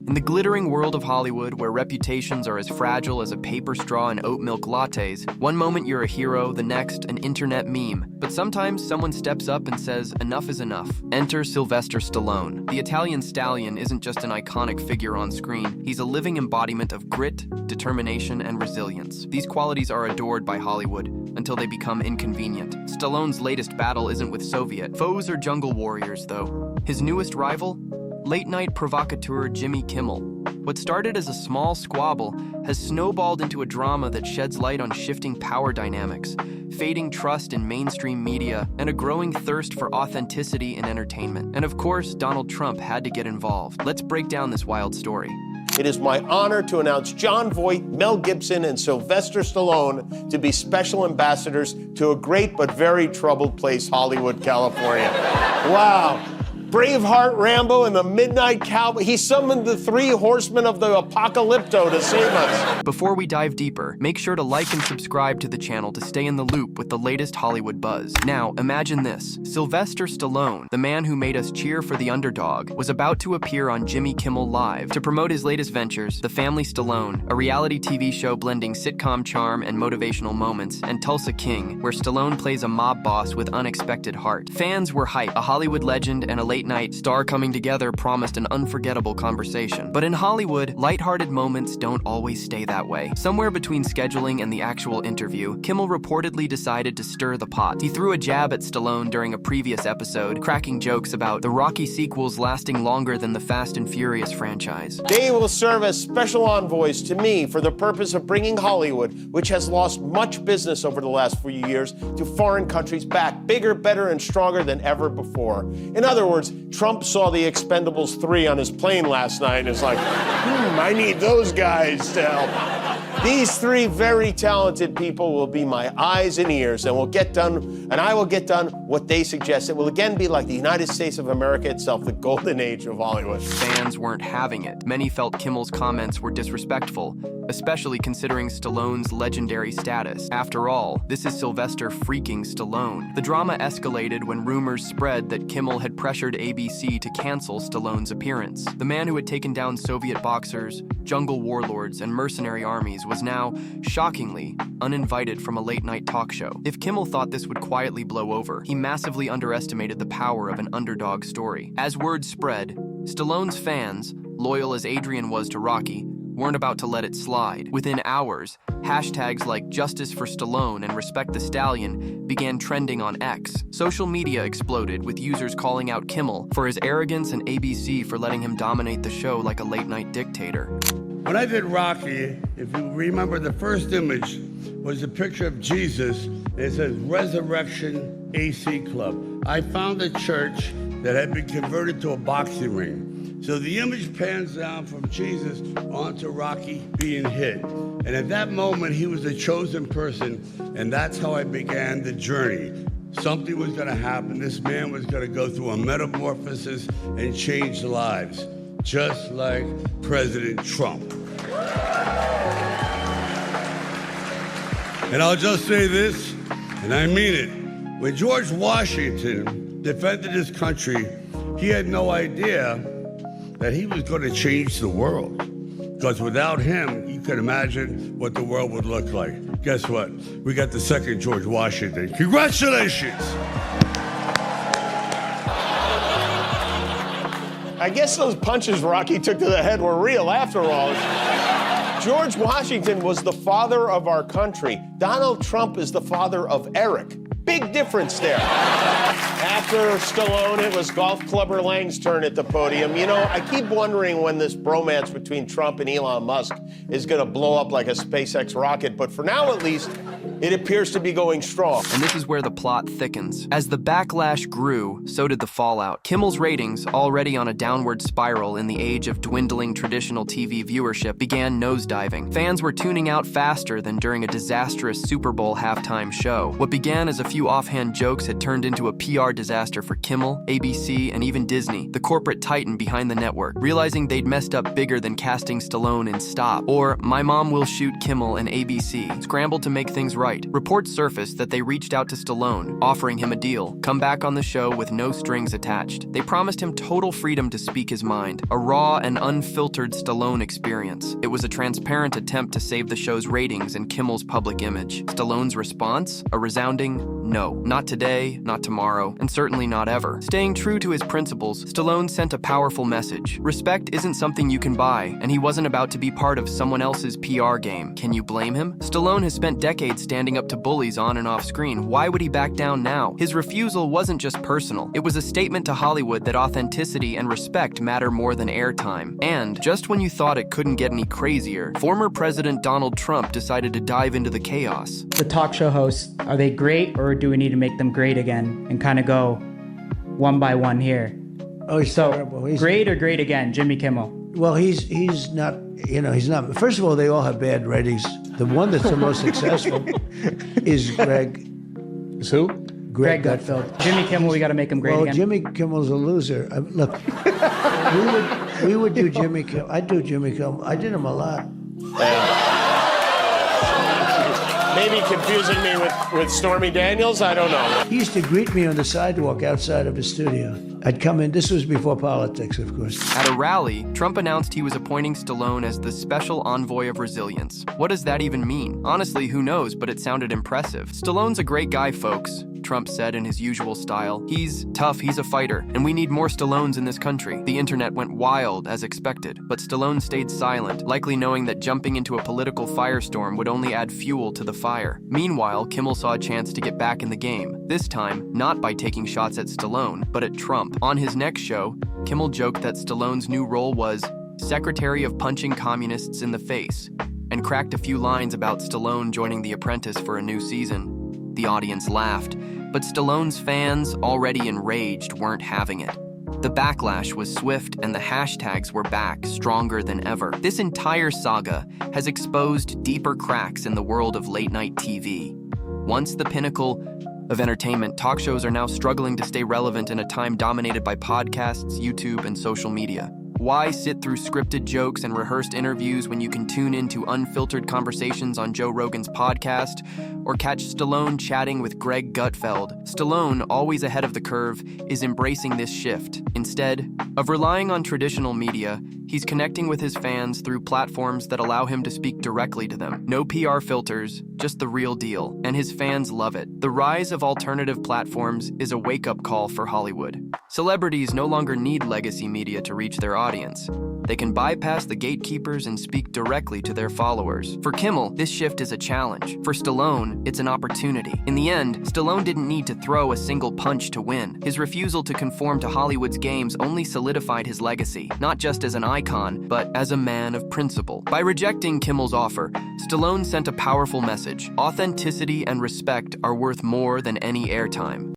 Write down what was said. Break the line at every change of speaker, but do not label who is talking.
In the glittering world of Hollywood, where reputations are as fragile as a paper straw and oat milk lattes, one moment you're a hero, the next an internet meme. But sometimes someone steps up and says, enough is enough. Enter Sylvester Stallone. The Italian stallion isn't just an iconic figure on screen, he's a living embodiment of grit, determination, and resilience. These qualities are adored by Hollywood until they become inconvenient. Stallone's latest battle isn't with Soviet foes or jungle warriors, though. His newest rival? Late-night provocateur Jimmy Kimmel. What started as a small squabble has snowballed into a drama that sheds light on shifting power dynamics, fading trust in mainstream media, and a growing thirst for authenticity in entertainment. And of course, Donald Trump had to get involved. Let's break down this wild story.
It is my honor to announce Jon Voight, Mel Gibson, and Sylvester Stallone to be special ambassadors to a great but very troubled place, Hollywood, California. Wow. Braveheart Rambo and the Midnight Cowboy. He summoned the three horsemen of the apocalypto to save us.
Before we dive deeper, make sure to like and subscribe to the channel to stay in the loop with the latest Hollywood buzz. Now, imagine this. Sylvester Stallone, the man who made us cheer for the underdog, was about to appear on Jimmy Kimmel Live to promote his latest ventures, The Family Stallone, a reality TV show blending sitcom charm and motivational moments, and Tulsa King, where Stallone plays a mob boss with unexpected heart. Fans were hyped. A Hollywood legend and a late-night star coming together promised an unforgettable conversation. But in Hollywood, lighthearted moments don't always stay that way. Somewhere between scheduling and the actual interview, Kimmel reportedly decided to stir the pot. He threw a jab at Stallone during a previous episode, cracking jokes about the Rocky sequels lasting longer than the Fast and Furious franchise.
They will serve as special envoys to me for the purpose of bringing Hollywood, which has lost much business over the last few years, to foreign countries back bigger, better, and stronger than ever before. In other words, Trump saw The Expendables 3 on his plane last night and is like, I need those guys to help. These three very talented people will be my eyes and ears, and I will get done what they suggest. It will again be like the United States of America itself, the golden age of Hollywood.
Fans weren't having it. Many felt Kimmel's comments were disrespectful, especially considering Stallone's legendary status. After all, this is Sylvester freaking Stallone. The drama escalated when rumors spread that Kimmel had pressured ABC to cancel Stallone's appearance. The man who had taken down Soviet boxers, jungle warlords, and mercenary armies was now, shockingly, uninvited from a late-night talk show. If Kimmel thought this would quietly blow over, he massively underestimated the power of an underdog story. As word spread, Stallone's fans, loyal as Adrian was to Rocky, weren't about to let it slide. Within hours, hashtags like Justice for Stallone and Respect the Stallion began trending on X. Social media exploded, with users calling out Kimmel for his arrogance and ABC for letting him dominate the show like a late-night dictator.
When I did Rocky, if you remember, the first image was a picture of Jesus, and it says Resurrection AC Club. I found a church that had been converted to a boxing ring. So the image pans down from Jesus onto Rocky being hit. And at that moment, he was the chosen person, and that's how I began the journey. Something was gonna happen. This man was gonna go through a metamorphosis and change lives, just like President Trump. And I'll just say this, and I mean it. When George Washington defended his country, he had no idea that he was going to change the world. Because without him, you can imagine what the world would look like. Guess what? We got the second George Washington. Congratulations!
I guess those punches Rocky took to the head were real after all. George Washington was the father of our country. Donald Trump is the father of Eric. Big difference there. After Stallone, it was Golf Clubber Lang's turn at the podium. You know, I keep wondering when this bromance between Trump and Elon Musk is going to blow up like a SpaceX rocket, but for now at least, it appears to be going strong.
And this is where the plot thickens. As the backlash grew, so did the fallout. Kimmel's ratings, already on a downward spiral in the age of dwindling traditional TV viewership, began nosediving. Fans were tuning out faster than during a disastrous Super Bowl halftime show. What began as a few offhand jokes had turned into a PR disaster for Kimmel, ABC, and even Disney, the corporate titan behind the network, realizing they'd messed up bigger than casting Stallone in Stop, or My Mom Will Shoot Kimmel and ABC, scrambled to make things right right. Reports surfaced that they reached out to Stallone, offering him a deal: come back on the show with no strings attached. They promised him total freedom to speak his mind, a raw and unfiltered Stallone experience. It was a transparent attempt to save the show's ratings and Kimmel's public image. Stallone's response? A resounding no. Not today, not tomorrow, and certainly not ever. Staying true to his principles, Stallone sent a powerful message. Respect isn't something you can buy, and he wasn't about to be part of someone else's PR game. Can you blame him? Stallone has spent decades standing up to bullies on and off screen. Why would he back down now? His refusal wasn't just personal. It was a statement to Hollywood that authenticity and respect matter more than airtime. And just when you thought it couldn't get any crazier, former President Donald Trump decided to dive into the chaos.
The talk show hosts, are they great, or do we need to make them great again and kind of go one by one here?
Oh, he's
So,
terrible.
great or great again, Jimmy Kimmel?
Well, he's not, he's not. First of all, they all have bad ratings. The one that's the most successful is Greg.
Is who?
Greg Gutfeld. Jimmy Kimmel, we got to make him great
Well,
again.
Jimmy Kimmel's a loser. Look, we would do Jimmy Kimmel. I'd do Jimmy Kimmel. I did him a lot.
Maybe confusing me with Stormy Daniels, I don't know.
He used to greet me on the sidewalk outside of his studio. I'd come in. This was before politics, of course.
At a rally, Trump announced he was appointing Stallone as the Special Envoy of Resilience. What does that even mean? Honestly, who knows, but it sounded impressive. Stallone's a great guy, folks, Trump said in his usual style. He's tough, he's a fighter, and we need more Stallones in this country. The internet went wild, as expected, but Stallone stayed silent, likely knowing that jumping into a political firestorm would only add fuel to the fire. Meanwhile, Kimmel saw a chance to get back in the game, this time not by taking shots at Stallone, but at Trump. On his next show, Kimmel joked that Stallone's new role was Secretary of Punching Communists in the Face, and cracked a few lines about Stallone joining The Apprentice for a new season. The audience laughed, but Stallone's fans, already enraged, weren't having it. The backlash was swift, and the hashtags were back, stronger than ever. This entire saga has exposed deeper cracks in the world of late-night TV. Once the pinnacle of entertainment, talk shows are now struggling to stay relevant in a time dominated by podcasts, YouTube, and social media. Why sit through scripted jokes and rehearsed interviews when you can tune into unfiltered conversations on Joe Rogan's podcast or catch Stallone chatting with Greg Gutfeld? Stallone, always ahead of the curve, is embracing this shift. Instead of relying on traditional media, he's connecting with his fans through platforms that allow him to speak directly to them. No PR filters, just the real deal, and his fans love it. The rise of alternative platforms is a wake-up call for Hollywood. Celebrities no longer need legacy media to reach their audience. They can bypass the gatekeepers and speak directly to their followers. For Kimmel, this shift is a challenge. For Stallone, it's an opportunity. In the end, Stallone didn't need to throw a single punch to win. His refusal to conform to Hollywood's games only solidified his legacy, not just as an icon, but as a man of principle. By rejecting Kimmel's offer, Stallone sent a powerful message. Authenticity and respect are worth more than any airtime.